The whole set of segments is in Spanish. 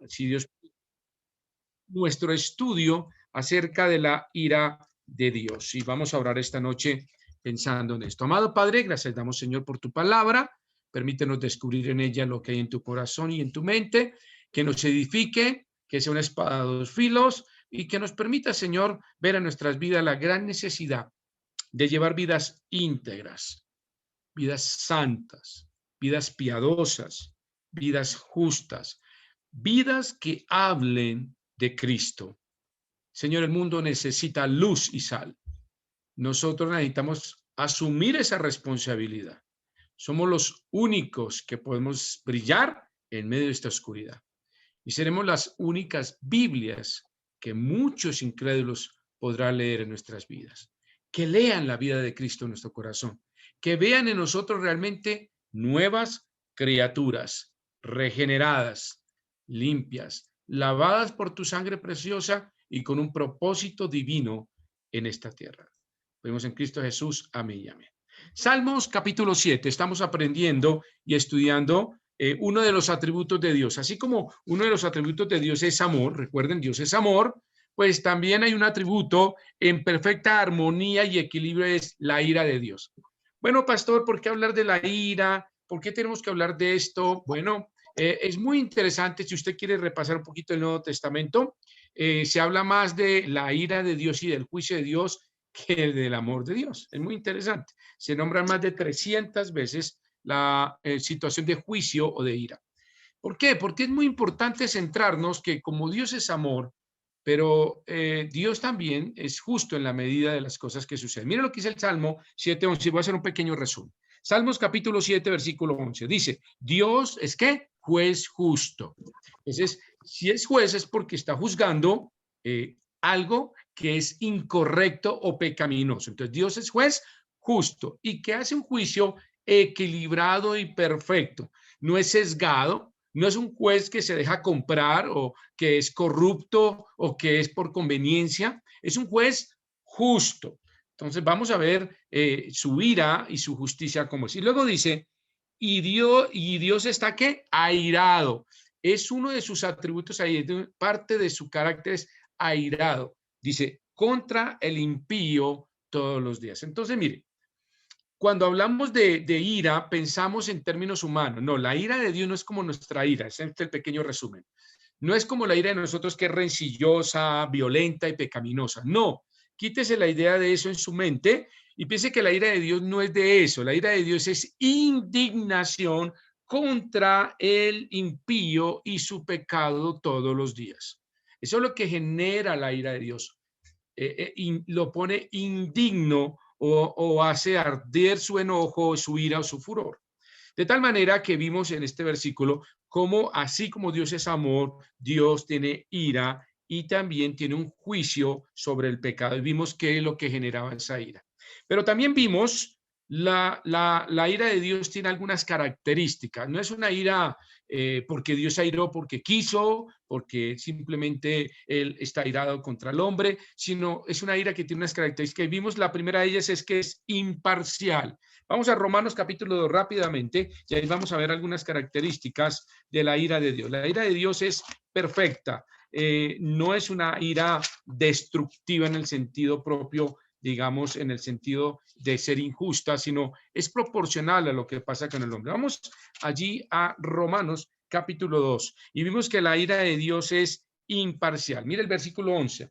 si Dios, nuestro estudio acerca de la ira de Dios. Y vamos a orar esta noche pensando en esto. Amado Padre, gracias damos, Señor, por tu palabra. Permítenos descubrir en ella lo que hay en tu corazón y en tu mente, que nos edifique, que sea una espada de dos filos y que nos permita, Señor, ver en nuestras vidas la gran necesidad de llevar vidas íntegras, vidas santas, vidas piadosas, vidas justas, vidas que hablen de Cristo. Señor, el mundo necesita luz y sal. Nosotros necesitamos asumir esa responsabilidad. Somos los únicos que podemos brillar en medio de esta oscuridad. Y seremos las únicas Biblias que muchos incrédulos podrán leer en nuestras vidas. Que lean la vida de Cristo en nuestro corazón. Que vean en nosotros realmente nuevas criaturas, regeneradas, limpias, lavadas por tu sangre preciosa y con un propósito divino en esta tierra. Vemos en Cristo Jesús. Amén y amén. Salmos capítulo 7. Estamos aprendiendo y estudiando uno de los atributos de Dios. Así como uno de los atributos de Dios es amor, recuerden, Dios es amor, pues también hay un atributo en perfecta armonía y equilibrio, es la ira de Dios. Bueno, pastor, ¿por qué hablar de la ira? ¿Por qué tenemos que hablar de esto? Bueno, es muy interesante. Si usted quiere repasar un poquito el Nuevo Testamento, se habla más de la ira de Dios y del juicio de Dios que del amor de Dios. Es muy interesante. Se nombran más de 300 veces la situación de juicio o de ira. ¿Por qué? Porque es muy importante centrarnos que como Dios es amor, pero Dios también es justo en la medida de las cosas que suceden. Mira lo que dice el Salmo 7:11. Voy a hacer un pequeño resumen. Salmos capítulo 7, versículo 11. Dice, Dios es ¿qué? Juez justo. Entonces, si es juez es porque está juzgando algo que es incorrecto o pecaminoso. Entonces, Dios es juez justo y que hace un juicio equilibrado y perfecto. No es sesgado, no es un juez que se deja comprar o que es corrupto o que es por conveniencia. Es un juez justo. Entonces vamos a ver su ira y su justicia como es. Y luego dice, y Dios está ¿qué? Airado. Es uno de sus atributos, ahí parte de su carácter es airado. Dice, contra el impío todos los días. Entonces, mire, cuando hablamos de ira, pensamos en términos humanos. No, la ira de Dios no es como nuestra ira, es el pequeño resumen. No es como la ira de nosotros, que es rencillosa, violenta y pecaminosa. No, quítese la idea de eso en su mente y piense que la ira de Dios no es de eso. La ira de Dios es indignación contra el impío y su pecado todos los días. Eso es lo que genera la ira de Dios. Lo pone indigno o hace arder su enojo, su ira o su furor. De tal manera que vimos en este versículo cómo así como Dios es amor, Dios tiene ira y también tiene un juicio sobre el pecado. Y vimos qué es lo que generaba esa ira. Pero también vimos la ira de Dios tiene algunas características. No es una ira porque Dios airó porque quiso, porque simplemente Él está airado contra el hombre, sino es una ira que tiene unas características. Y vimos la primera de ellas es que es imparcial. Vamos a Romanos capítulo 2 rápidamente y ahí vamos a ver algunas características de la ira de Dios. La ira de Dios es perfecta, no es una ira destructiva en el sentido propio, digamos, en el sentido de ser injusta, sino es proporcional a lo que pasa con el hombre. Vamos allí a Romanos capítulo 2 y vimos que la ira de Dios es imparcial. Mira el versículo 11.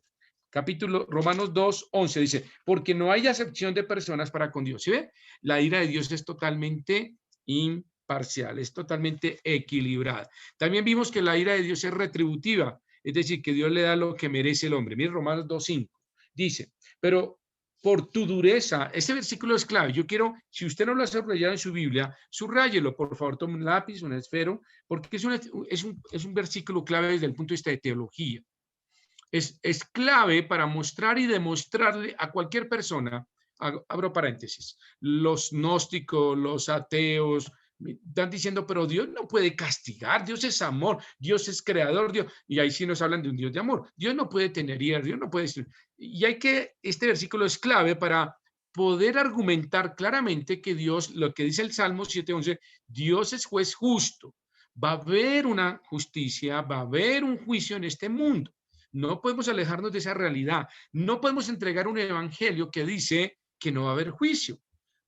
Capítulo Romanos 2:11 dice, porque no hay acepción de personas para con Dios. ¿Sí ve? La ira de Dios es totalmente imparcial, es totalmente equilibrada. También vimos que la ira de Dios es retributiva, es decir, que Dios le da lo que merece el hombre. Mire Romanos 2:5. Dice, pero por tu dureza, ese versículo es clave. Yo quiero, si usted no lo ha subrayado en su Biblia, subráyelo, por favor, tome un lápiz, un esfero, porque es un versículo clave desde el punto de vista de teología. Es clave para mostrar y demostrarle a cualquier persona, abro paréntesis, los gnósticos, los ateos, están diciendo, pero Dios no puede castigar, Dios es amor, Dios es creador, Dios, y ahí sí nos hablan de un Dios de amor, Dios no puede tener ira, Dios no puede, y este versículo es clave para poder argumentar claramente que Dios, lo que dice el Salmo 7:11, Dios es juez justo. va a haber una justicia, va a haber un juicio en este mundo. No podemos alejarnos de esa realidad. No podemos entregar un evangelio que dice que no va a haber juicio.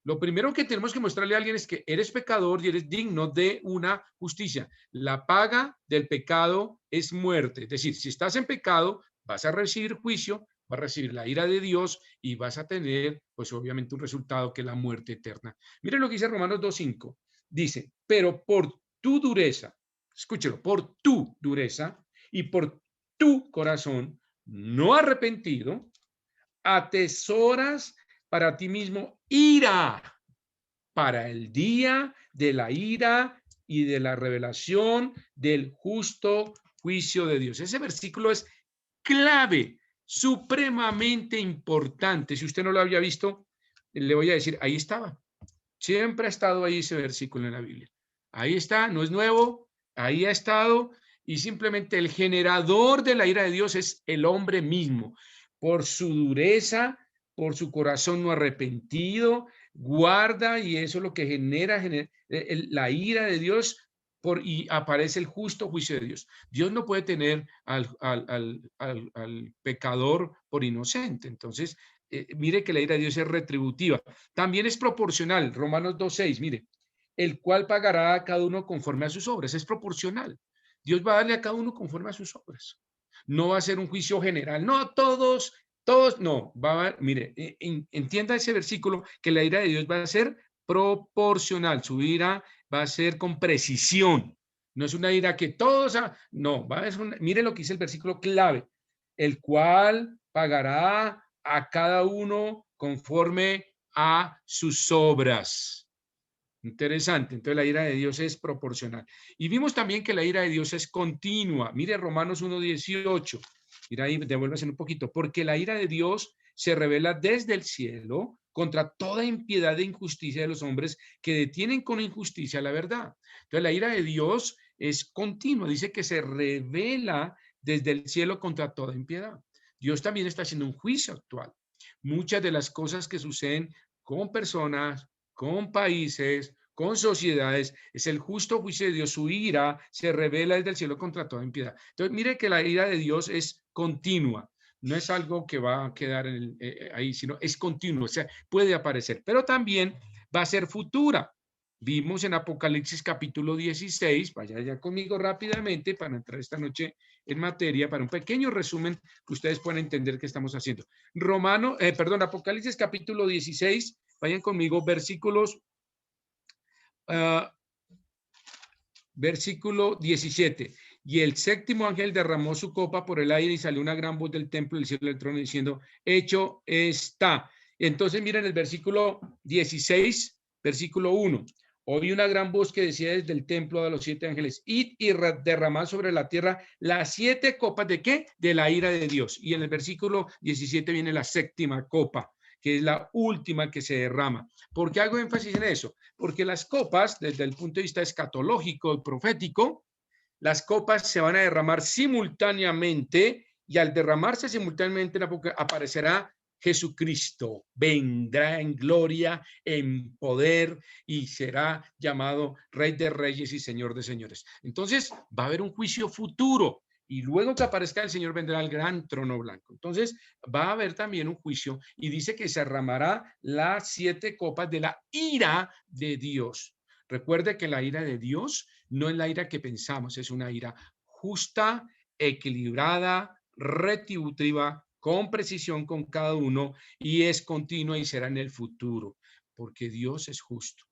Lo primero que tenemos que mostrarle a alguien es que eres pecador y eres digno de una justicia. La paga del pecado es muerte. Es decir, si estás en pecado, vas a recibir juicio, vas a recibir la ira de Dios y vas a tener, pues obviamente, un resultado que es la muerte eterna. Miren lo que dice Romanos 2:5. Dice, pero por tu dureza, escúchelo, por tu dureza y por tu corazón no arrepentido, atesoras para ti mismo ira para el día de la ira y de la revelación del justo juicio de Dios. Ese versículo es clave, supremamente importante. Si usted no lo había visto, le voy a decir, ahí estaba. Siempre ha estado ahí ese versículo en la Biblia. Ahí está, no es nuevo, ahí ha estado, y simplemente el generador de la ira de Dios es el hombre mismo. Por su dureza, por su corazón no arrepentido, guarda, y eso es lo que genera la ira de Dios, y aparece el justo juicio de Dios. Dios no puede tener al pecador por inocente. Entonces, mire que la ira de Dios es retributiva. También es proporcional. Romanos 2:6, mire, el cual pagará a cada uno conforme a sus obras. Es proporcional. Dios va a darle a cada uno conforme a sus obras. No va a ser un juicio general. No, todos, no. Mire, entienda ese versículo, que la ira de Dios va a ser proporcional. Su ira va a ser con precisión. No es una ira que todos, no, mire lo que dice el versículo clave, el cual pagará a cada uno conforme a sus obras. Interesante. Entonces la ira de Dios es proporcional. Y vimos también que la ira de Dios es continua. Mire Romanos 1:18. Mira ahí, devuélvase un poquito. Porque la ira de Dios se revela desde el cielo contra toda impiedad e injusticia de los hombres que detienen con injusticia la verdad. Entonces la ira de Dios es continua. Dice que se revela desde el cielo contra toda impiedad. Dios también está haciendo un juicio actual. Muchas de las cosas que suceden con personas, con países, con sociedades, es el justo juicio de Dios. Su ira se revela desde el cielo contra toda impiedad. Entonces, mire que la ira de Dios es continua. No es algo que va a quedar ahí, sino es continuo. O sea, puede aparecer, pero también va a ser futura. Vimos en Apocalipsis capítulo 16, vaya ya conmigo rápidamente para entrar esta noche en materia, para un pequeño resumen que ustedes puedan entender qué estamos haciendo. Apocalipsis capítulo 16, vayan conmigo, versículo 17. Y el séptimo ángel derramó su copa por el aire y salió una gran voz del templo del cielo del trono diciendo, hecho está. Entonces miren el versículo 16, versículo 1. Oí una gran voz que decía desde el templo de los 7 ángeles, id y derramad sobre la tierra las 7 copas ¿de qué? De la ira de Dios. Y en el versículo 17 viene la séptima copa, que es la última que se derrama. ¿Por qué hago énfasis en eso? Porque las copas, desde el punto de vista escatológico, profético, las copas se van a derramar simultáneamente, y al derramarse simultáneamente aparecerá Jesucristo, vendrá en gloria, en poder, y será llamado Rey de Reyes y Señor de Señores. Entonces va a haber un juicio futuro, y luego que aparezca el Señor vendrá al gran trono blanco. Entonces va a haber también un juicio, y dice que se derramará las 7 copas de la ira de Dios. Recuerde que la ira de Dios no es la ira que pensamos, es una ira justa, equilibrada, retributiva, con precisión con cada uno, y es continua y será en el futuro, porque Dios es justo.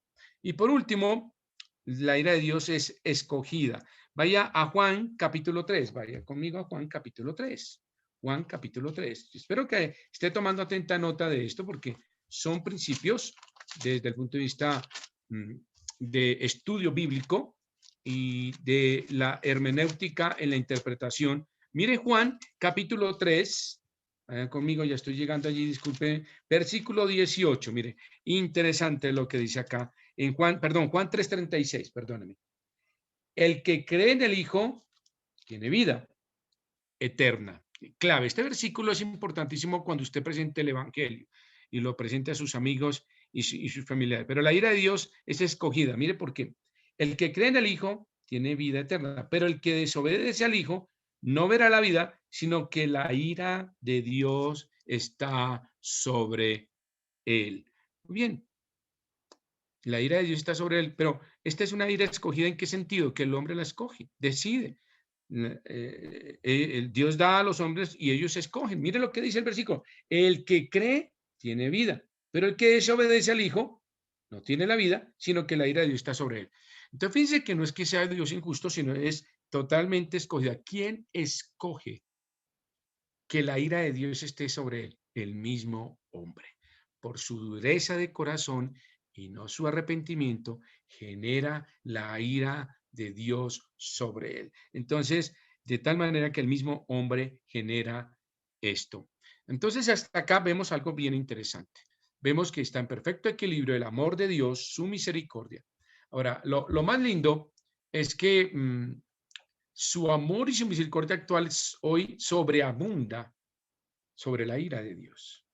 Y por último, la ira de Dios es escogida. Vaya a Juan capítulo 3, vaya conmigo a Juan capítulo 3. Juan capítulo 3. Espero que esté tomando atenta nota de esto, porque son principios desde el punto de vista de estudio bíblico y de la hermenéutica en la interpretación. Mire Juan capítulo 3, conmigo, ya estoy llegando allí, disculpe, versículo 18, mire, interesante lo que dice acá en Juan 3:36, perdóneme. El que cree en el Hijo tiene vida eterna. Clave, este versículo es importantísimo cuando usted presente el Evangelio y lo presente a sus amigos y sus familiares. Pero la ira de Dios es escogida. Mire por qué. El que cree en el Hijo tiene vida eterna, pero el que desobedece al Hijo no verá la vida, sino que la ira de Dios está sobre él. Muy bien, la ira de Dios está sobre él, pero esta es una ira escogida. ¿En qué sentido? Que el hombre la escoge, decide. El Dios da a los hombres y ellos escogen. Mire lo que dice el versículo: el que cree tiene vida, pero el que desobedece al Hijo no tiene la vida, sino que la ira de Dios está sobre él. Entonces fíjense que no es que sea Dios injusto, sino es totalmente escogida. ¿Quién escoge que la ira de Dios esté sobre él? El mismo hombre. Por su dureza de corazón y no su arrepentimiento, genera la ira de Dios sobre él. Entonces, de tal manera que el mismo hombre genera esto. Entonces, hasta acá vemos algo bien interesante. Vemos que está en perfecto equilibrio el amor de Dios, su misericordia. Ahora, lo más lindo es que su amor y su misericordia actual hoy sobreabunda sobre la ira de Dios.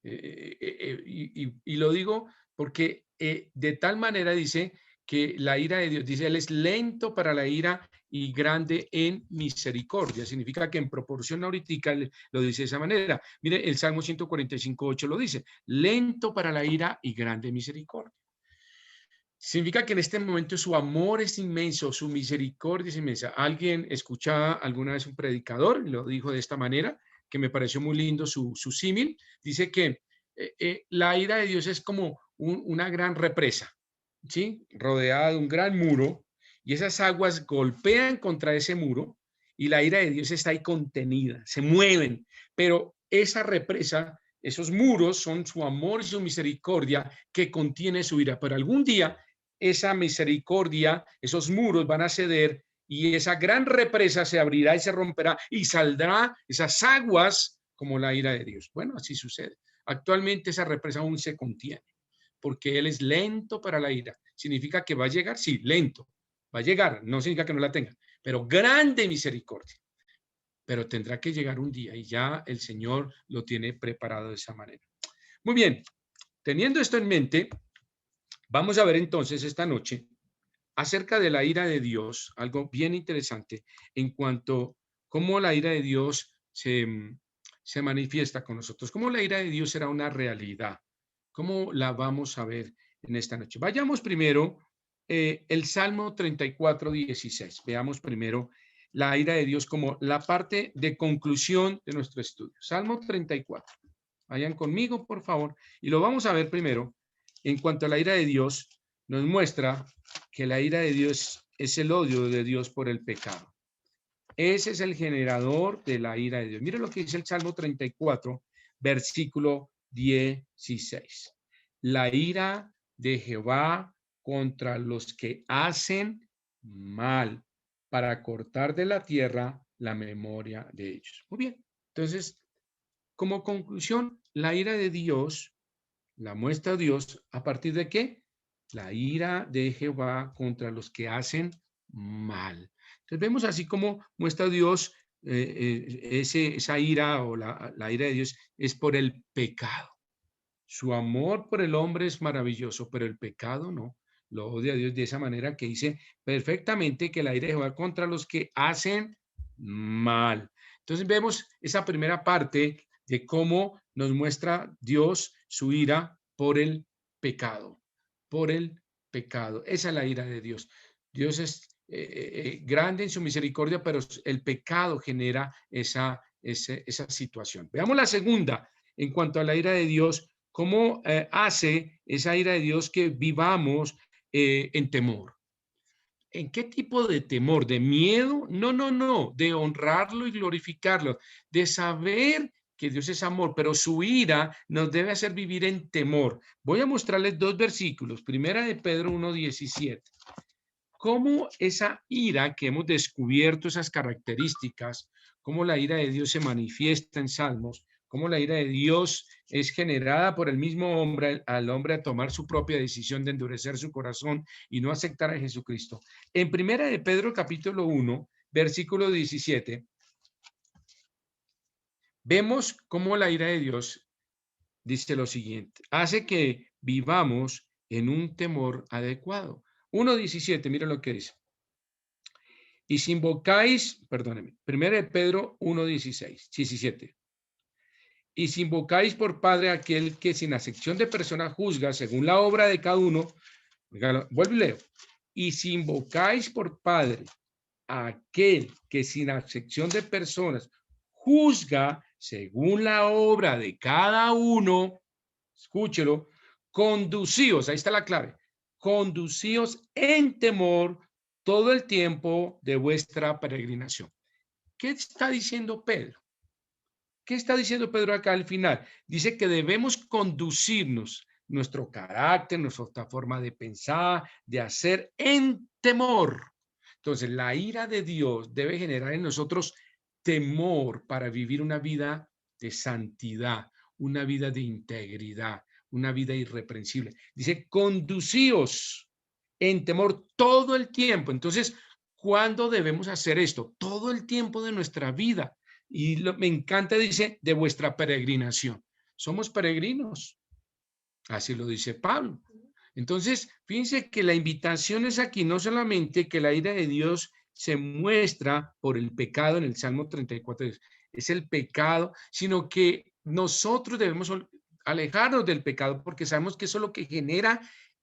Y lo digo porque de tal manera dice que la ira de Dios, dice, Él es lento para la ira y grande en misericordia. Significa que en proporción ahorita lo dice de esa manera. Mire, el Salmo 145:8 lo dice, lento para la ira y grande en misericordia. Significa que en este momento su amor es inmenso, su misericordia es inmensa. Alguien escuchaba alguna vez un predicador, y lo dijo de esta manera, que me pareció muy lindo su símil. Dice que la ira de Dios es como una gran represa, ¿sí? Rodeada de un gran muro, y esas aguas golpean contra ese muro, y la ira de Dios está ahí contenida, se mueven, pero esa represa, esos muros son su amor y su misericordia que contiene su ira. Pero algún día esa misericordia, esos muros van a ceder y esa gran represa se abrirá y se romperá y saldrá esas aguas como la ira de Dios. Bueno, así sucede. Actualmente esa represa aún se contiene porque Él es lento para la ira. ¿Significa que va a llegar? Sí, lento. Va a llegar, no significa que no la tenga, pero grande misericordia. Pero tendrá que llegar un día y ya el Señor lo tiene preparado de esa manera. Muy bien, teniendo esto en mente, vamos a ver entonces esta noche acerca de la ira de Dios, algo bien interesante en cuanto a cómo la ira de Dios se manifiesta con nosotros, cómo la ira de Dios será una realidad, cómo la vamos a ver en esta noche. Vayamos primero el Salmo 34:16. Veamos primero la ira de Dios como la parte de conclusión de nuestro estudio. Salmo 34. Vayan conmigo, por favor, y lo vamos a ver primero en cuanto a la ira de Dios. Nos muestra que la ira de Dios es el odio de Dios por el pecado. Ese es el generador de la ira de Dios. Mire lo que dice el Salmo 34, versículo 16. La ira de Jehová contra los que hacen mal, para cortar de la tierra la memoria de ellos. Muy bien. Entonces, como conclusión, la ira de Dios la muestra Dios a partir de qué? La ira de Jehová contra los que hacen mal. Entonces vemos así como muestra Dios esa ira o la ira de Dios es por el pecado. Su amor por el hombre es maravilloso, pero el pecado no. Lo odia Dios de esa manera que dice perfectamente que la ira de Jehová contra los que hacen mal. Entonces vemos esa primera parte de cómo nos muestra Dios su ira por el pecado, por el pecado. Esa es la ira de Dios. Dios es grande en su misericordia, pero el pecado genera esa situación. Veamos la segunda en cuanto a la ira de Dios. ¿Cómo hace esa ira de Dios que vivamos en temor? ¿En qué tipo de temor? ¿De miedo? No, no, no. De honrarlo y glorificarlo. De saber que Dios es amor, pero su ira nos debe hacer vivir en temor. Voy a mostrarles dos versículos. Primera de Pedro 1:17. Cómo esa ira que hemos descubierto, esas características, cómo la ira de Dios se manifiesta en Salmos, cómo la ira de Dios es generada por el mismo hombre al hombre a tomar su propia decisión de endurecer su corazón y no aceptar a Jesucristo. En Primera de Pedro capítulo 1, versículo 17, vemos cómo la ira de Dios dice lo siguiente: hace que vivamos en un temor adecuado. 1:17, mira lo que dice. Y si invocáis, perdónenme, 1 de Pedro 1:16, 17. Y si invocáis por Padre a aquel que sin acepción de persona juzga según la obra de cada uno, vuelvo y leo. Y si invocáis por Padre a aquel que sin acepción de personas juzga según la obra de cada uno, escúchelo, conducíos, ahí está la clave, conducíos en temor todo el tiempo de vuestra peregrinación. ¿Qué está diciendo Pedro? ¿Qué está diciendo Pedro acá al final? Dice que debemos conducirnos nuestro carácter, nuestra forma de pensar, de hacer en temor. Entonces, la ira de Dios debe generar en nosotros temor para vivir una vida de santidad, una vida de integridad, una vida irreprensible. Dice, conducíos en temor todo el tiempo. Entonces, ¿cuándo debemos hacer esto? Todo el tiempo de nuestra vida. Y me encanta, dice, de vuestra peregrinación. Somos peregrinos. Así lo dice Pablo. Entonces, fíjense que la invitación es aquí, no solamente que la ira de Dios se muestra por el pecado en el Salmo 34, es el pecado, sino que nosotros debemos alejarnos del pecado porque sabemos que eso es lo que genera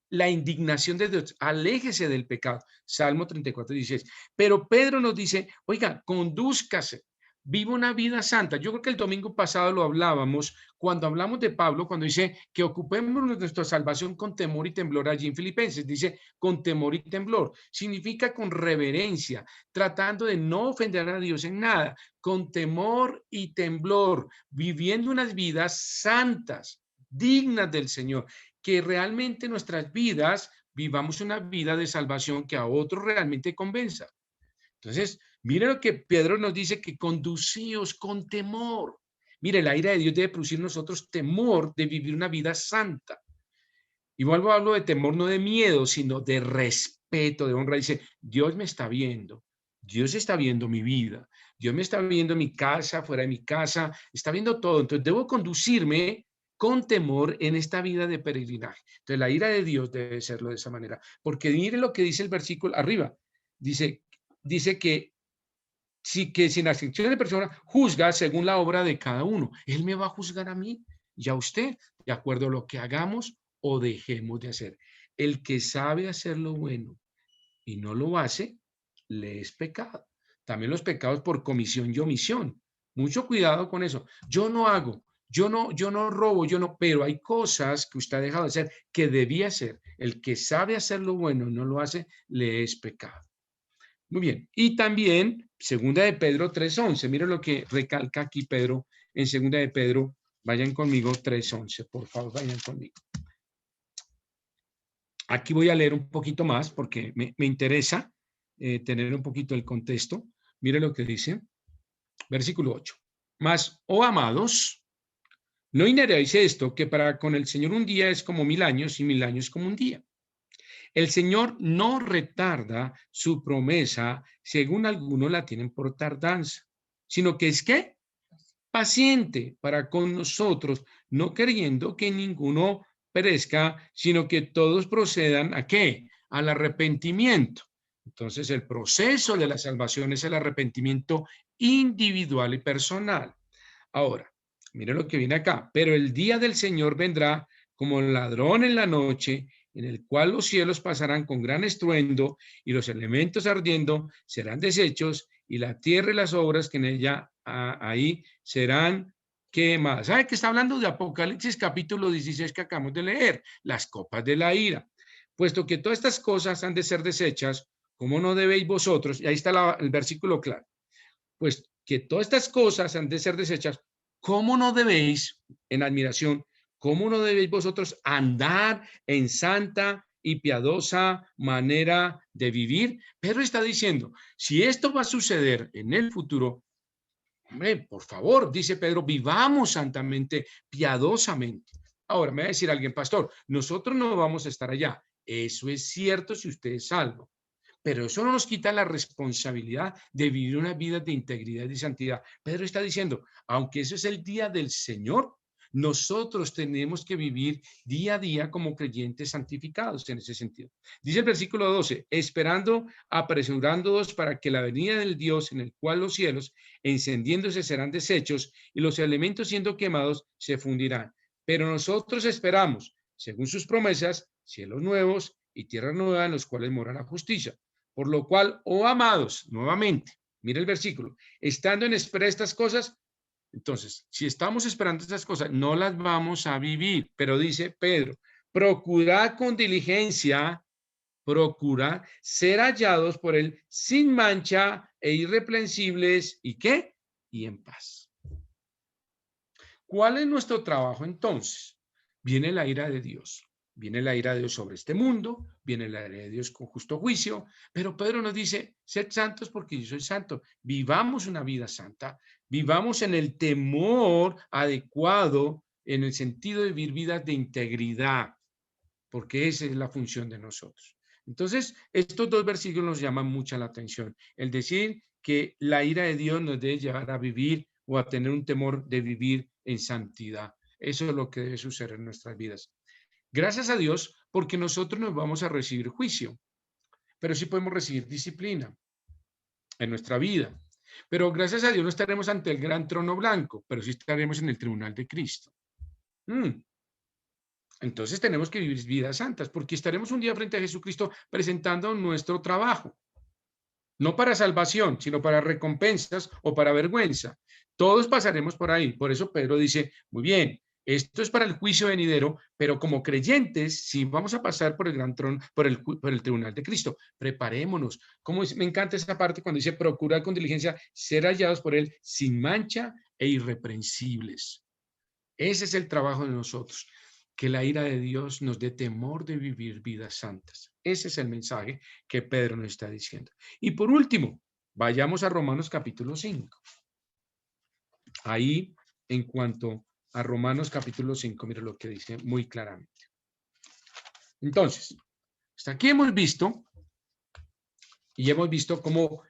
la indignación de Dios. Aléjese del pecado. Salmo 34, 16. Pero Pedro nos dice, oiga, condúzcase. Viva una vida santa. Yo creo que el domingo pasado lo hablábamos, cuando hablamos de Pablo, cuando dice que ocupemos nuestra salvación con temor y temblor allí en Filipenses, dice con temor y temblor. Significa con reverencia, tratando de no ofender a Dios en nada, con temor y temblor, viviendo unas vidas santas, dignas del Señor, que realmente nuestras vidas vivamos una vida de salvación que a otros realmente convenza. Entonces, mire lo que Pedro nos dice, que conducíos con temor. Mire, la ira de Dios debe producir en nosotros temor de vivir una vida santa. Y vuelvo a hablar de temor, no de miedo, sino de respeto, de honra. Dice, Dios me está viendo. Dios está viendo mi vida. Dios me está viendo mi casa, fuera de mi casa. Está viendo todo. Entonces, debo conducirme con temor en esta vida de peregrinaje. Entonces, la ira de Dios debe serlo de esa manera. Porque mire lo que dice el versículo arriba. Dice que sin acepción de persona juzga según la obra de cada uno. Él me va a juzgar a mí y a usted, de acuerdo a lo que hagamos o dejemos de hacer. El que sabe hacer lo bueno y no lo hace, le es pecado. También los pecados por comisión y omisión. Mucho cuidado con eso. Yo no hago, yo no robo, pero hay cosas que usted ha dejado de hacer que debía hacer. El que sabe hacer lo bueno y no lo hace, le es pecado. Muy bien. Y también, segunda de Pedro 3:11. Miren lo que recalca aquí Pedro en segunda de Pedro. Vayan conmigo, 3:11. Por favor, vayan conmigo. Aquí voy a leer un poquito más porque me interesa tener un poquito el contexto. Miren lo que dice. Versículo 8. Mas, oh amados, no ignoréis esto, que para con el Señor un día es como 1000 años y 1000 años como un día. El Señor no retarda su promesa, según algunos la tienen por tardanza, sino que es que paciente para con nosotros, no queriendo que ninguno perezca, sino que todos procedan ¿a qué? Al arrepentimiento. Entonces, el proceso de la salvación es el arrepentimiento individual y personal. Ahora, mire lo que viene acá. Pero el día del Señor vendrá como ladrón en la noche, en el cual los cielos pasarán con gran estruendo y los elementos ardiendo serán deshechos y la tierra y las obras que en ella ahí serán quemadas. ¿Sabe que está hablando de Apocalipsis capítulo 16 que acabamos de leer? Las copas de la ira. Puesto que todas estas cosas han de ser deshechas, ¿cómo no debéis vosotros? Y ahí está el versículo claro. Pues que todas estas cosas han de ser deshechas, ¿cómo no debéis, en admiración, cómo no debéis vosotros andar en santa y piadosa manera de vivir? Pedro está diciendo, si esto va a suceder en el futuro, hombre, por favor, dice Pedro, vivamos santamente, piadosamente. Ahora, me va a decir alguien, pastor, nosotros no vamos a estar allá. Eso es cierto si usted es salvo. Pero eso no nos quita la responsabilidad de vivir una vida de integridad y santidad. Pedro está diciendo, aunque eso es el día del Señor, Nosotros tenemos que vivir día a día como creyentes santificados en ese sentido. Dice el versículo 12, esperando, apresurándonos para que la venida del Dios en el cual los cielos, encendiéndose, serán deshechos y los elementos siendo quemados se fundirán. Pero nosotros esperamos, según sus promesas, cielos nuevos y tierra nueva en los cuales mora la justicia. Por lo cual, oh amados, nuevamente, mira el versículo, estando en espera de estas cosas. Entonces, si estamos esperando estas cosas, no las vamos a vivir. Pero dice Pedro, procurad con diligencia, procurad ser hallados por él sin mancha e irreprensibles. ¿Y qué? Y en paz. ¿Cuál es nuestro trabajo entonces? Viene la ira de Dios. Viene la ira de Dios sobre este mundo, viene la ira de Dios con justo juicio, pero Pedro nos dice, sed santos porque yo soy santo. Vivamos una vida santa, vivamos en el temor adecuado, en el sentido de vivir vidas de integridad, porque esa es la función de nosotros. Entonces, estos dos versículos nos llaman mucha la atención. El decir que la ira de Dios nos debe llevar a vivir o a tener un temor de vivir en santidad. Eso es lo que debe suceder en nuestras vidas. Gracias a Dios, porque nosotros nos vamos a recibir juicio, pero sí podemos recibir disciplina en nuestra vida. Pero gracias a Dios no estaremos ante el gran trono blanco, pero sí estaremos en el tribunal de Cristo. Entonces tenemos que vivir vidas santas, porque estaremos un día frente a Jesucristo presentando nuestro trabajo. No para salvación, sino para recompensas o para vergüenza. Todos pasaremos por ahí. Por eso Pedro dice, muy bien, esto es para el juicio venidero, pero como creyentes, si vamos a pasar por el gran trono, por el tribunal de Cristo, preparémonos. Me encanta esa parte cuando dice, procurar con diligencia ser hallados por él sin mancha e irreprensibles. Ese es el trabajo de nosotros, que la ira de Dios nos dé temor de vivir vidas santas. Ese es el mensaje que Pedro nos está diciendo. Y por último, vayamos a Romanos capítulo 5. Ahí, en cuanto a Romanos capítulo 5, mira lo que dice muy claramente. Entonces, hasta aquí hemos visto cómo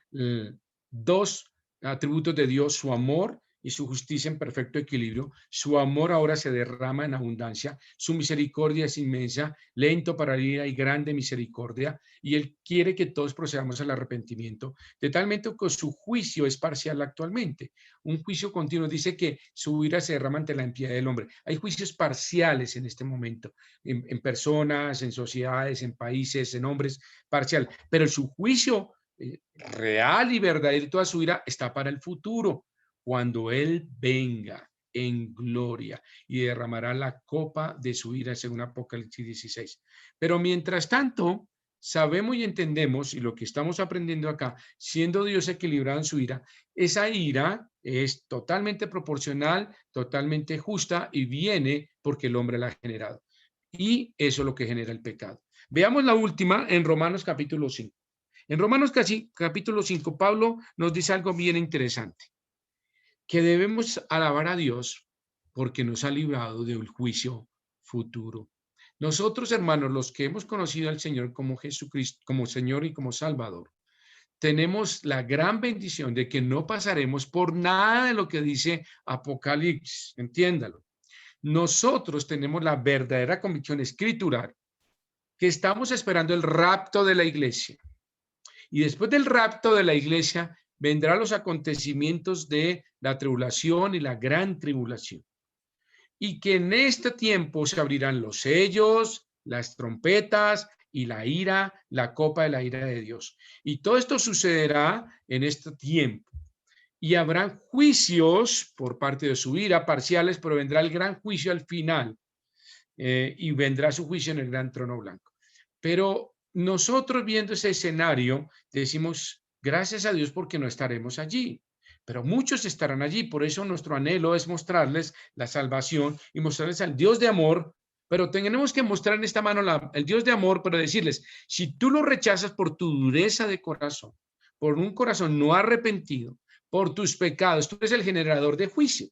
dos atributos de Dios, su amor y su justicia en perfecto equilibrio. Su amor ahora se derrama en abundancia, su misericordia es inmensa, lento para la ira y grande misericordia, y Él quiere que todos procedamos al arrepentimiento, de tal momento que su juicio es parcial actualmente. Un juicio continuo dice que su ira se derrama ante la impiedad del hombre. Hay juicios parciales en este momento, en personas, en sociedades, en países, en hombres, parcial, pero su juicio real y verdadero, toda su ira está para el futuro, cuando Él venga en gloria y derramará la copa de su ira, según Apocalipsis 16. Pero mientras tanto, sabemos y entendemos, y lo que estamos aprendiendo acá, siendo Dios equilibrado en su ira, esa ira es totalmente proporcional, totalmente justa y viene porque el hombre la ha generado. Y eso es lo que genera el pecado. Veamos la última en Romanos capítulo 5. En Romanos capítulo 5, Pablo nos dice algo bien interesante, que debemos alabar a Dios porque nos ha librado de un juicio futuro. Nosotros, hermanos, los que hemos conocido al Señor como Jesucristo, como Señor y como Salvador, tenemos la gran bendición de que no pasaremos por nada de lo que dice Apocalipsis, entiéndalo. Nosotros tenemos la verdadera convicción escritural que estamos esperando el rapto de la iglesia. Y después del rapto de la iglesia vendrán los acontecimientos de la tribulación y la gran tribulación. Y que en este tiempo se abrirán los sellos, las trompetas y la ira, la copa de la ira de Dios. Y todo esto sucederá en este tiempo. Y habrán juicios por parte de su ira, parciales, pero vendrá el gran juicio al final. Y vendrá su juicio en el gran trono blanco. Pero nosotros viendo ese escenario decimos, gracias a Dios porque no estaremos allí, pero muchos estarán allí. Por eso nuestro anhelo es mostrarles la salvación y mostrarles al Dios de amor, pero tenemos que mostrar en esta mano el Dios de amor, pero decirles, si tú lo rechazas por tu dureza de corazón, por un corazón no arrepentido, por tus pecados, tú eres el generador de juicio.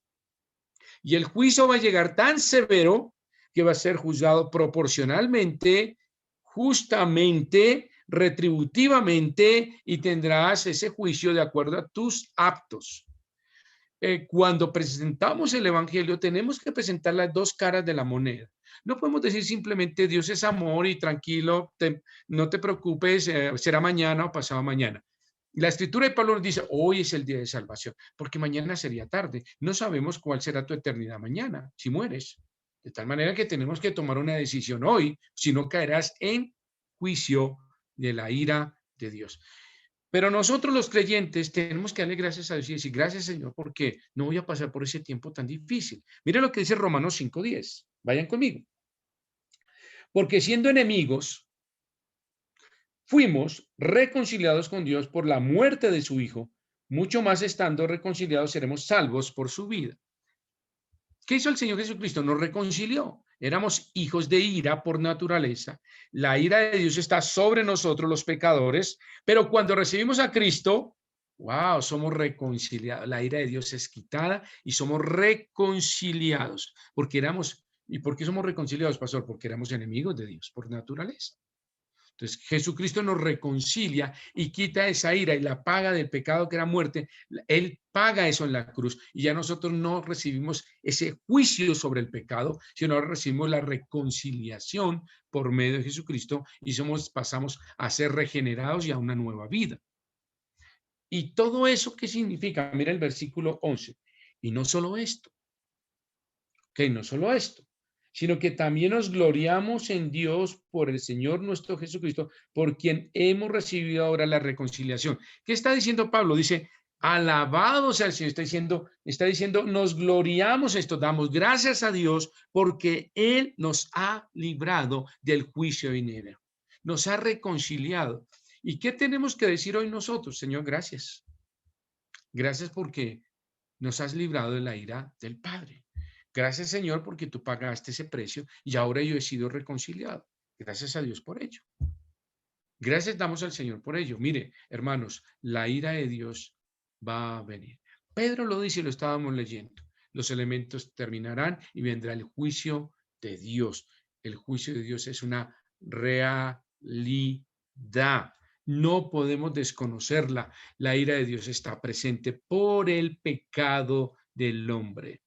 Y el juicio va a llegar tan severo que va a ser juzgado proporcionalmente, justamente, retributivamente, y tendrás ese juicio de acuerdo a tus actos. cuando presentamos el evangelio, tenemos que presentar las dos caras de la moneda. No podemos decir simplemente Dios es amor y tranquilo, no te preocupes, será mañana o pasado mañana. La escritura de Pablo nos dice, hoy es el día de salvación, porque mañana sería tarde. No sabemos cuál será tu eternidad mañana, si mueres. De tal manera que tenemos que tomar una decisión hoy, si no caerás en juicio de la ira de Dios. Pero nosotros los creyentes tenemos que darle gracias a Dios y decir, gracias Señor, porque no voy a pasar por ese tiempo tan difícil. Mire lo que dice Romanos 5:10. Vayan conmigo. Porque siendo enemigos, fuimos reconciliados con Dios por la muerte de su Hijo, mucho más estando reconciliados seremos salvos por su vida. ¿Qué hizo el Señor Jesucristo? Nos reconcilió. Éramos hijos de ira por naturaleza. La ira de Dios está sobre nosotros los pecadores, pero cuando recibimos a Cristo, wow, somos reconciliados. La ira de Dios es quitada y somos reconciliados, porque éramos, ¿y por qué somos reconciliados, pastor? Porque éramos enemigos de Dios por naturaleza. Entonces, Jesucristo nos reconcilia y quita esa ira y la paga del pecado que era muerte. Él paga eso en la cruz y ya nosotros no recibimos ese juicio sobre el pecado, sino ahora recibimos la reconciliación por medio de Jesucristo y pasamos a ser regenerados y a una nueva vida. ¿Y todo eso qué significa? Mira el versículo 11. Y no solo esto, no solo esto, sino que también nos gloriamos en Dios por el Señor nuestro Jesucristo, por quien hemos recibido ahora la reconciliación. ¿Qué está diciendo Pablo? Dice, alabado sea el Señor, está diciendo, nos gloriamos esto, damos gracias a Dios porque Él nos ha librado del juicio venidero, nos ha reconciliado. ¿Y qué tenemos que decir hoy nosotros? Señor, gracias. Gracias porque nos has librado de la ira del Padre. Gracias, Señor, porque tú pagaste ese precio y ahora yo he sido reconciliado. Gracias a Dios por ello. Gracias damos al Señor por ello. Mire, hermanos, la ira de Dios va a venir. Pedro lo dice y lo estábamos leyendo. Los elementos terminarán y vendrá el juicio de Dios. El juicio de Dios es una realidad. No podemos desconocerla. La ira de Dios está presente por el pecado del hombre.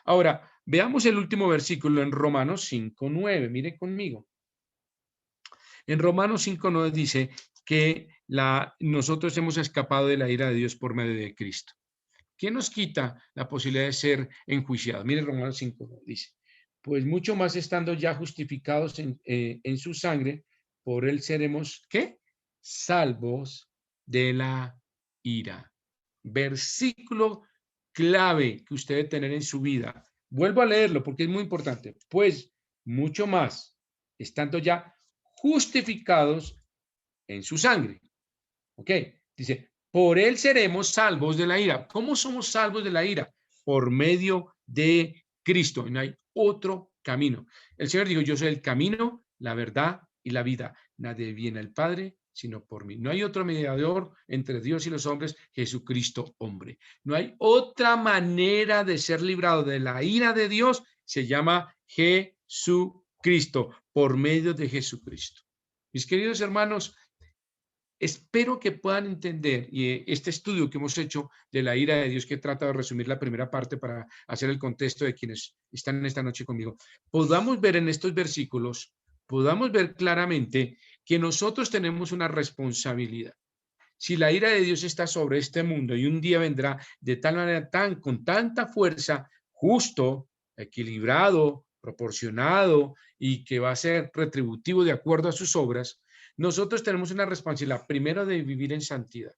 Ahora, veamos el último versículo en Romanos 5:9. Mire conmigo. En Romanos 5:9 dice que nosotros hemos escapado de la ira de Dios por medio de Cristo. ¿Quién nos quita la posibilidad de ser enjuiciados? Mire Romanos 5:9 dice, pues mucho más estando ya justificados en su sangre, por él seremos, ¿qué? Salvos de la ira. Versículo clave que usted debe tener en su vida. Vuelvo a leerlo porque es muy importante. Pues mucho más, estando ya justificados en su sangre. ¿Ok? Dice, por él seremos salvos de la ira. ¿Cómo somos salvos de la ira? Por medio de Cristo. Y no hay otro camino. El Señor dijo, yo soy el camino, la verdad y la vida. Nadie viene al Padre sino por mí. No hay otro mediador entre Dios y los hombres, Jesucristo hombre. No hay otra manera de ser librado de la ira de Dios. Se llama Jesucristo, por medio de Jesucristo. Mis queridos hermanos, espero que puedan entender este estudio que hemos hecho de la ira de Dios, que trata de resumir la primera parte para hacer el contexto de quienes están esta noche conmigo, podamos ver en estos versículos, podamos ver claramente que nosotros tenemos una responsabilidad. Si la ira de Dios está sobre este mundo y un día vendrá de tal manera, con tanta fuerza, justo, equilibrado, proporcionado y que va a ser retributivo de acuerdo a sus obras, nosotros tenemos una responsabilidad, primero, de vivir en santidad.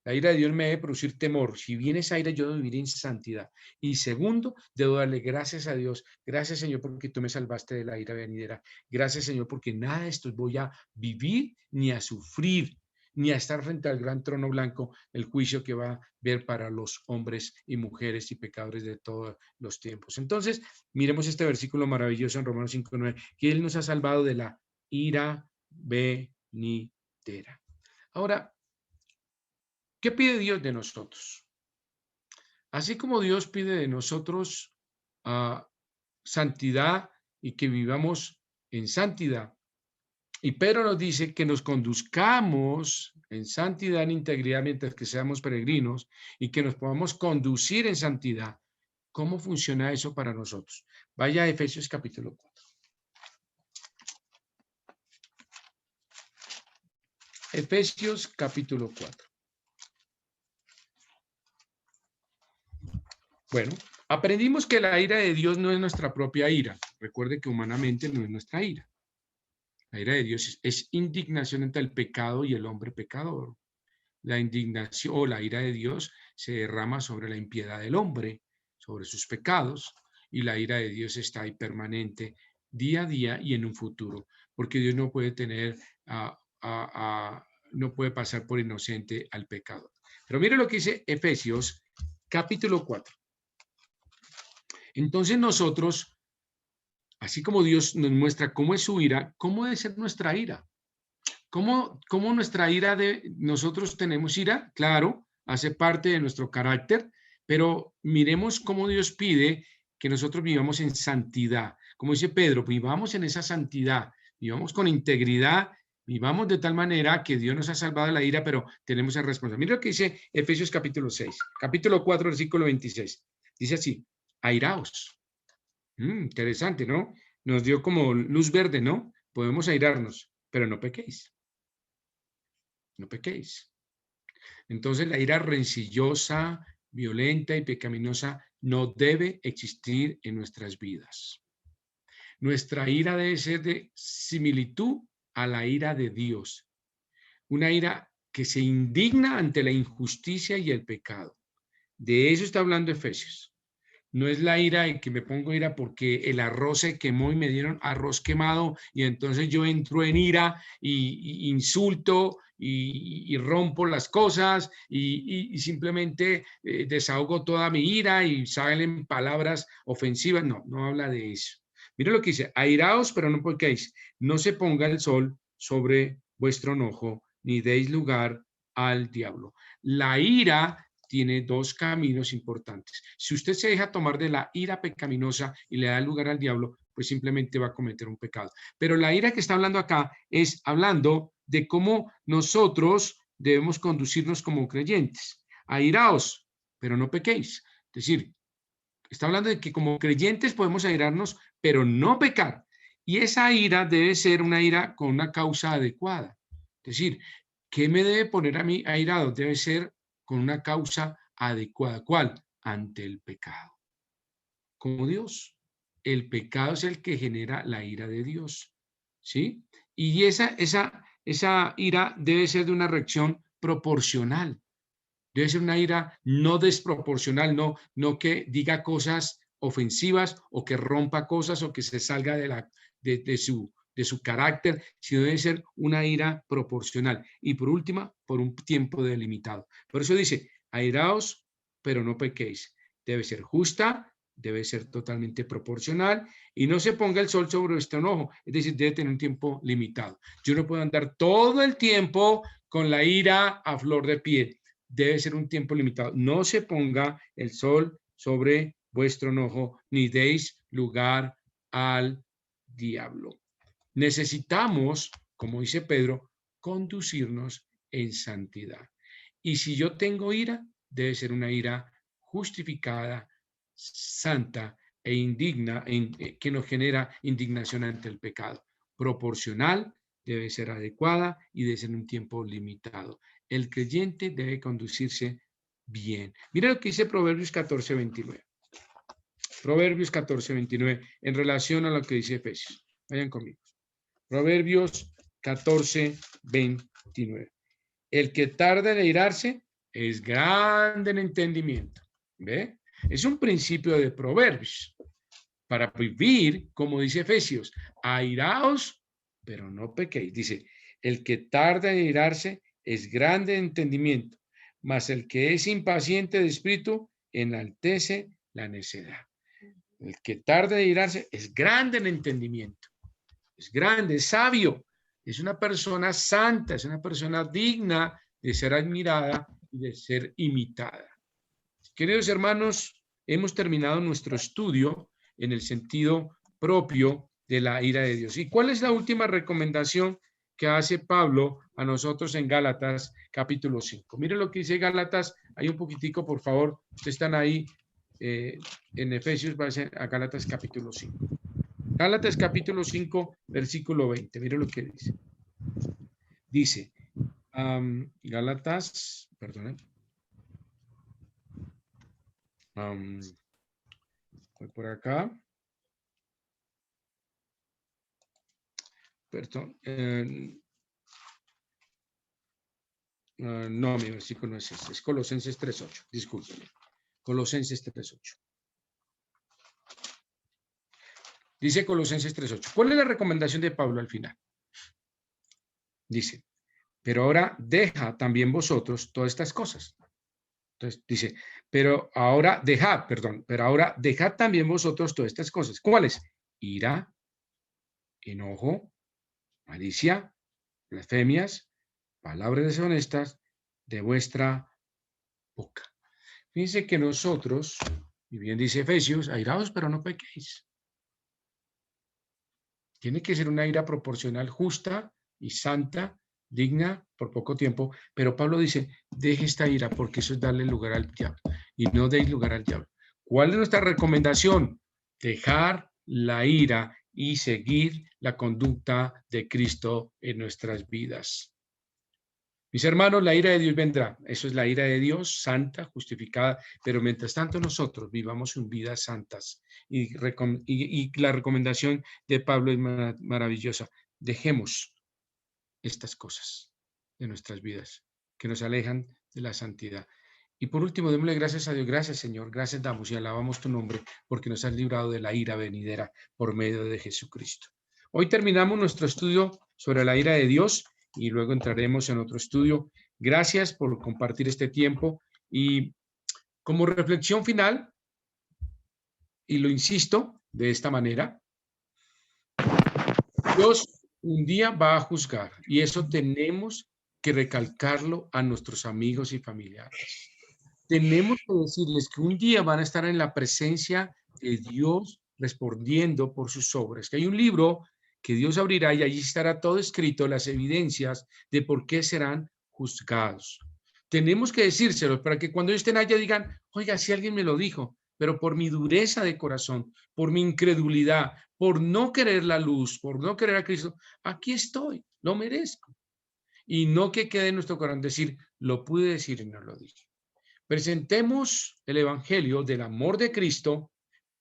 La ira de Dios me debe producir temor. Si viene esa ira, yo debo vivir en santidad. Y segundo, debo darle gracias a Dios. Gracias, Señor, porque tú me salvaste de la ira venidera. Gracias, Señor, porque nada de esto voy a vivir ni a sufrir, ni a estar frente al gran trono blanco, el juicio que va a ver para los hombres y mujeres y pecadores de todos los tiempos. Entonces, miremos este versículo maravilloso en Romanos 5:9, que Él nos ha salvado de la ira venidera. Ahora, ¿qué pide Dios de nosotros? Así como Dios pide de nosotros santidad y que vivamos en santidad, Y Pedro nos dice que nos conduzcamos en santidad, en integridad, mientras que seamos peregrinos y que nos podamos conducir en santidad. ¿Cómo funciona eso para nosotros? Vaya a Efesios capítulo 4. Efesios capítulo 4. Bueno, aprendimos que la ira de Dios no es nuestra propia ira. Recuerde que humanamente no es nuestra ira. La ira de Dios es indignación ante el pecado y el hombre pecador. La indignación o la ira de Dios se derrama sobre la impiedad del hombre, sobre sus pecados, y la ira de Dios está ahí permanente día a día y en un futuro, porque Dios no puede tener, no puede pasar por inocente al pecador. Pero mire lo que dice Efesios capítulo 4. Entonces nosotros, así como Dios nos muestra cómo es su ira, ¿cómo debe ser nuestra ira? ¿Cómo nuestra ira nosotros tenemos ira? Claro, hace parte de nuestro carácter, pero miremos cómo Dios pide que nosotros vivamos en santidad. Como dice Pedro, vivamos en esa santidad, vivamos con integridad, vivamos de tal manera que Dios nos ha salvado de la ira, pero tenemos el responsabilidad. Mira lo que dice Efesios capítulo 6, capítulo 4, versículo 26. Dice así, airaos. Interesante, ¿no? Nos dio como luz verde, ¿no? Podemos airarnos, pero no pequéis. No pequéis. Entonces la ira rencillosa, violenta y pecaminosa no debe existir en nuestras vidas. Nuestra ira debe ser de similitud a la ira de Dios. Una ira que se indigna ante la injusticia y el pecado. De eso está hablando Efesios. No es la ira en que me pongo ira porque el arroz se quemó y me dieron arroz quemado y entonces yo entro en ira y insulto y rompo las cosas y simplemente desahogo toda mi ira y salen palabras ofensivas. No, no habla de eso. Mira lo que dice, airaos, pero no pequéis, no se ponga el sol sobre vuestro enojo, ni deis lugar al diablo. La ira tiene dos caminos importantes. Si usted se deja tomar de la ira pecaminosa y le da lugar al diablo, pues simplemente va a cometer un pecado. Pero la ira que está hablando acá es hablando de cómo nosotros debemos conducirnos como creyentes. Airaos, pero no pequéis. Es decir, está hablando de que como creyentes podemos airarnos, pero no pecar. Y esa ira debe ser una ira con una causa adecuada. Es decir, ¿qué me debe poner a mí airado? Debe ser con una causa adecuada. ¿Cuál? Ante el pecado. Como Dios. El pecado es el que genera la ira de Dios. ¿Sí? Y esa ira debe ser de una reacción proporcional. Debe ser una ira no desproporcional, no que diga cosas ofensivas o que rompa cosas o que se salga de su carácter, sino debe ser una ira proporcional. Y por última, por un tiempo delimitado. Por eso dice, airaos, pero no pequéis. Debe ser justa, debe ser totalmente proporcional y no se ponga el sol sobre vuestro enojo. Es decir, debe tener un tiempo limitado. Yo no puedo andar todo el tiempo con la ira a flor de piel. Debe ser un tiempo limitado. No se ponga el sol sobre vuestro enojo, ni deis lugar al diablo. Necesitamos, como dice Pedro, conducirnos en santidad. Y si yo tengo ira, debe ser una ira justificada, santa e indigna, que nos genera indignación ante el pecado. Proporcional, debe ser adecuada y debe ser en un tiempo limitado. El creyente debe conducirse bien. Mira lo que dice Proverbios 14:29. Proverbios 14:29 en relación a lo que dice Efesios. Vayan conmigo. Proverbios 14:29. El que tarda en airarse es grande en entendimiento. ¿Ve? Es un principio de Proverbios. Para vivir, como dice Efesios, airaos, pero no pequéis. Dice, el que tarda en airarse es grande en entendimiento, mas el que es impaciente de espíritu enaltece la necedad. El que tarda en airarse es grande en entendimiento. Es grande, es sabio, es una persona santa, es una persona digna de ser admirada y de ser imitada. Queridos hermanos, hemos terminado nuestro estudio en el sentido propio de la ira de Dios. ¿Y cuál es la última recomendación que hace Pablo a nosotros en Gálatas capítulo 5. Mire lo que dice Gálatas, ahí un poquitico, por favor, ustedes están ahí en Efesios, va a ser a Gálatas capítulo 5. Gálatas capítulo 5, versículo 20, mire lo que dice. Dice, Gálatas, perdón, voy por acá. Perdón. No, mi versículo no es ese, es Colosenses 3.8, discúlpeme. Colosenses 3.8. Dice Colosenses 3.8. ¿Cuál es la recomendación de Pablo al final? Dice, pero ahora deja también vosotros todas estas cosas. Entonces dice, pero ahora dejad también vosotros todas estas cosas. ¿Cuáles? Ira, enojo, malicia, blasfemias, palabras deshonestas de vuestra boca. Fíjense que nosotros, y bien dice Efesios, airaos, pero no pequéis. Tiene que ser una ira proporcional, justa y santa, digna por poco tiempo, pero Pablo dice, deje esta ira porque eso es darle lugar al diablo y no deis lugar al diablo. ¿Cuál es nuestra recomendación? Dejar la ira y seguir la conducta de Cristo en nuestras vidas. Mis hermanos, la ira de Dios vendrá. Eso es la ira de Dios, santa, justificada, pero mientras tanto nosotros vivamos en vidas santas. Y la recomendación de Pablo es maravillosa. Dejemos estas cosas de nuestras vidas que nos alejan de la santidad. Y por último, démosle gracias a Dios. Gracias, Señor. Gracias damos y alabamos tu nombre porque nos has librado de la ira venidera por medio de Jesucristo. Hoy terminamos nuestro estudio sobre la ira de Dios y luego entraremos en otro estudio. Gracias por compartir este tiempo y como reflexión final, y lo insisto de esta manera, Dios un día va a juzgar y eso tenemos que recalcarlo a nuestros amigos y familiares. Tenemos que decirles que un día van a estar en la presencia de Dios respondiendo por sus obras. Que hay un libro que Dios abrirá y allí estará todo escrito, las evidencias de por qué serán juzgados. Tenemos que decírselo para que cuando ellos estén allá digan, oiga, si alguien me lo dijo, pero por mi dureza de corazón, por mi incredulidad, por no querer la luz, por no querer a Cristo, aquí estoy, lo merezco. Y no que quede en nuestro corazón decir, lo pude decir y no lo dije. Presentemos el evangelio del amor de Cristo,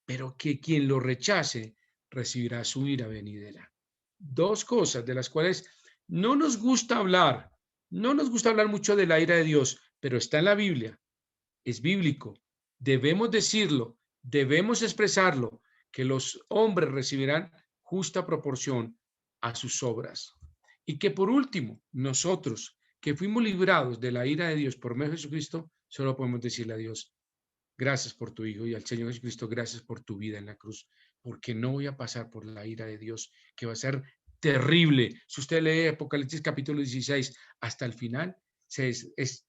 pero que quien lo rechace recibirá su ira venidera. Dos cosas de las cuales no nos gusta hablar. No nos gusta hablar mucho de la ira de Dios, pero está en la Biblia. Es bíblico. Debemos decirlo, debemos expresarlo, que los hombres recibirán justa proporción a sus obras. Y que por último, nosotros que fuimos librados de la ira de Dios por medio de Jesucristo, solo podemos decirle a Dios, gracias por tu Hijo y al Señor Jesucristo, gracias por tu vida en la cruz, porque no voy a pasar por la ira de Dios, que va a ser terrible. Si usted lee Apocalipsis capítulo 16 hasta el final, es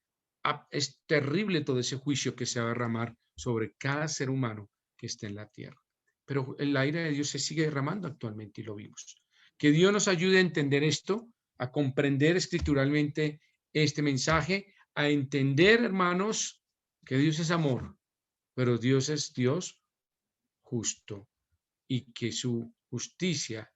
terrible todo ese juicio que se va a derramar sobre cada ser humano que esté en la tierra. Pero la ira de Dios se sigue derramando actualmente y lo vimos. Que Dios nos ayude a entender esto, a comprender escrituralmente este mensaje, a entender, hermanos, que Dios es amor, pero Dios es Dios justo y que su justicia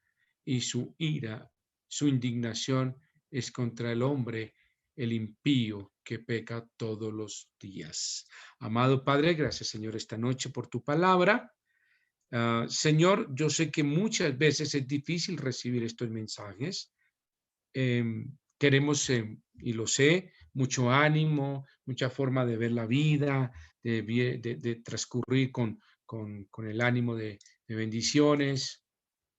y su ira, su indignación es contra el hombre, el impío que peca todos los días. Amado Padre, gracias Señor esta noche por tu palabra. Señor, yo sé que muchas veces es difícil recibir estos mensajes. Queremos, y lo sé, mucho ánimo, mucha forma de ver la vida, de transcurrir con el ánimo de bendiciones,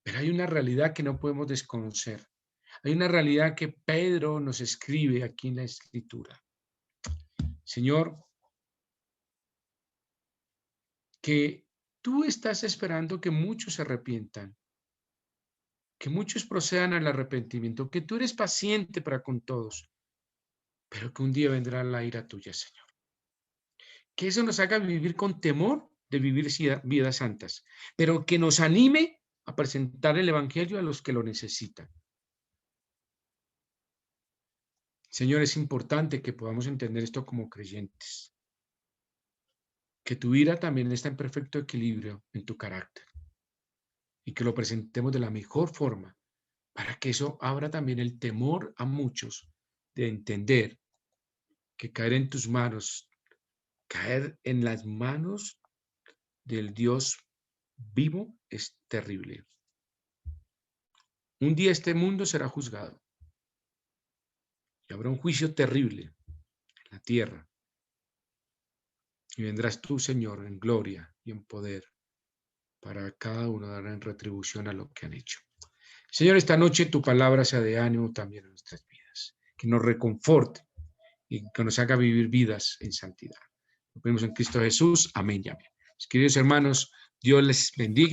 pero hay una realidad que no podemos desconocer. Hay una realidad que Pedro nos escribe aquí en la Escritura. Señor, que tú estás esperando que muchos se arrepientan, que muchos procedan al arrepentimiento, que tú eres paciente para con todos, pero que un día vendrá la ira tuya, Señor. Que eso nos haga vivir con temor de vivir vidas santas, pero que nos anime a presentar el Evangelio a los que lo necesitan. Señor, es importante que podamos entender esto como creyentes, que tu ira también está en perfecto equilibrio en tu carácter y que lo presentemos de la mejor forma para que eso abra también el temor a muchos de entender que caer en tus manos, caer en las manos del Dios vivo es terrible. Un día este mundo será juzgado y habrá un juicio terrible en la tierra. Y vendrás tú, Señor, en gloria y en poder para cada uno dar en retribución a lo que han hecho. Señor, esta noche tu palabra sea de ánimo también en nuestras vidas, que nos reconforte y que nos haga vivir vidas en santidad. Lo pedimos en Cristo Jesús. Amén y amén. Queridos hermanos, Dios les bendiga.